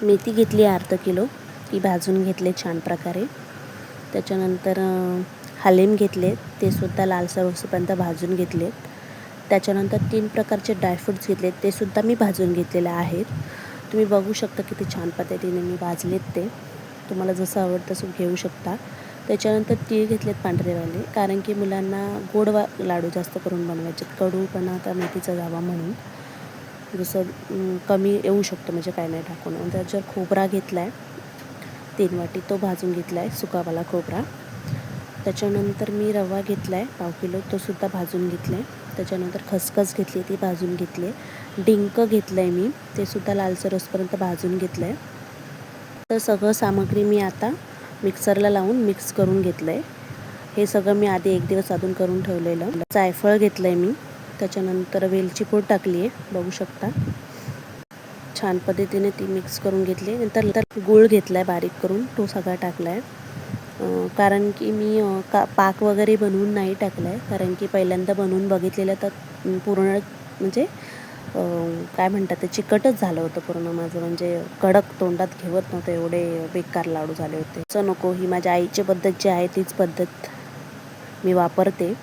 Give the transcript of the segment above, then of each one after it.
मेथी घेतली अर्धा किलो, ती भाजून घेतले छान प्रकारे. त्याच्यानंतर हलीम घेतले, ते सुद्धा लालसर होईपर्यंत भाजून घेतले. त्याच्यानंतर 3 प्रकारचे ड्रायफ्रूट्स घेतले, ते सुद्धा मी भाजून घेतलेले आहेत. तुम्ही बघू शकता किती छान पद्धतीने मी भाजलेत ते. तुम्हाला जसं आवडतं तसं घेऊ शकता. त्याच्यानंतर तीळ घेतलेत पांढरेवाले, कारण की मुलांना गोड लाडू जास्त करून बनवायचे, कडूपणा आता मेथीचा जावा म्हणून जसं कमी येऊ शकतो, म्हणजे काय नाही टाकून. त्याच्यावर खोबरा घेतला आहे 3 वाटी, तो भाजून घेतला आहे सुकावाला खोबरा. त्याच्यानंतर मी रवा घेतला आहे पाव किलो, तो सुद्धा भाजून घेतला आहे. त्याच्यानंतर खसखस घेतली, ती भाजून घेतली आहे. डिंक घेतलं आहे मी, ते सुद्धा लालसर होईपर्यंत भाजून घेतलं आहे. तर सगळं सामग्री मी आता मिक्सरला लावून मिक्स करून घेतलं आहे. हे सगळं मी आधी 1 दिवस आधून करून ठेवलेलं. जायफळ घेतलं आहे मी, त्याच्यानंतर वेलची पूड टाकली आहे, बघू शकता. छान पद्धतीने ती मिक्स करून घेतली. नंतर गूळ घेतला आहे बारीक करून, तो सगळा टाकला आहे. कारण की मी पाक वगैरे बनवून नाही टाकला आहे, कारण की पहिल्यांदा बनवून बघितलेलं तर पूर्ण म्हणजे काय म्हणतात ते चिकटच झालं होतं पूर्ण माझं, म्हणजे कडक तोंडात घेवत नव्हतं, एवढे बेकार लाडू झाले होते. असं नको, ही माझ्या आईची पद्धत जी आहे तीच पद्धत मी वापरते.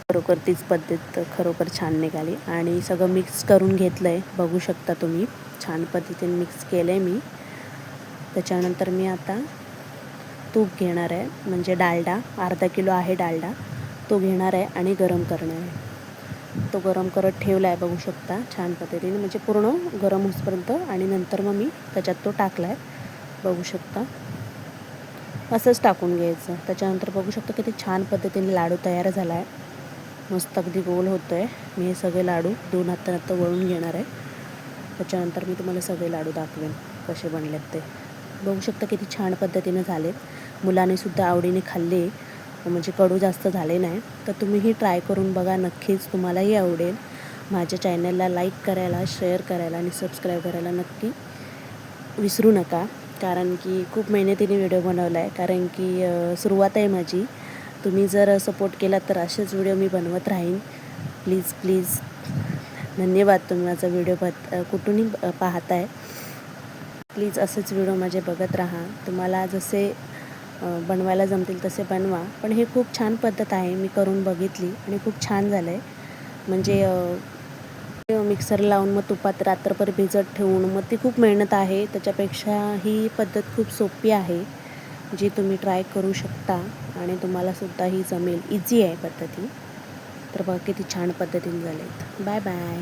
खरोखर तीच पद्धत खरोखर छान निघाली. आणि सगळं मिक्स करून घेतलं आहे, बघू शकता तुम्ही. छान पद्धतीने मिक्स केलं आहे मी. त्याच्यानंतर मी आता तूप घेणार आहे, म्हणजे डालडा अर्धा किलो आहे डालडा, तो घेणार आहे आणि गरम करणार आहे. तो गरम करत ठेवला आहे, बघू शकता छान पद्धतीने, म्हणजे पूर्ण गरम होईपर्यंत. आणि नंतर मग मी त्याच्यात तो टाकला आहे, बघू शकता. असंच टाकून घ्यायचं. त्याच्यानंतर बघू शकता किती छान पद्धतीने लाडू तयार झाला आहे, मस्त अगदी गोल होतो आहे. मी हे सगळे लाडू 2 हातानं वळून घेणार आहे. त्याच्यानंतर मी तुम्हाला सगळे लाडू दाखवेन कसे बनलेत ते. बघू शकता किती छान पद्धतीने झालेत. मुलाने सुद्धा आवडीने खाल्ले, म्हणजे कडू जास्त झाले नाही. तर तुम्हीही ट्राय करून बघा, नक्कीच तुम्हालाही आवडेल. माझ्या चॅनलला लाईक करायला, शेअर करायला आणि सबस्क्राईब करायला नक्की विसरू नका, कारण की खूप मेहनतीने व्हिडिओ बनवला आहे. कारण की सुरुवात आहे माझी. तुम्ही जर सपोर्ट केला तर असेच व्हिडिओ मी बनवत राहीन. प्लीज धन्यवाद. तुम्ही माझा व्हिडिओ कुठूनही पाहताय. प्लीज असेच व्हिडिओ माझे बघत राहा. तुम्हाला जसे बनवायला जमतील तसे बनवा. पण हे खूप छान पद्धत आहे, मी करून बघितली आणि खूप छान झालं आहे. म्हणजे मिक्सर लावून मग तुपात रात्रभर भिजत ठेवून मग ती खूप मेहनत आहे. त्याच्यापेक्षा ही पद्धत खूप सोपी आहे, जी तुम्ही ट्राय करू शकता आणि तुम्हालासुद्धा ही जमेल. इझी आहे पद्धती. तर बघा किती छान पद्धतीने झालेत. Bye bye.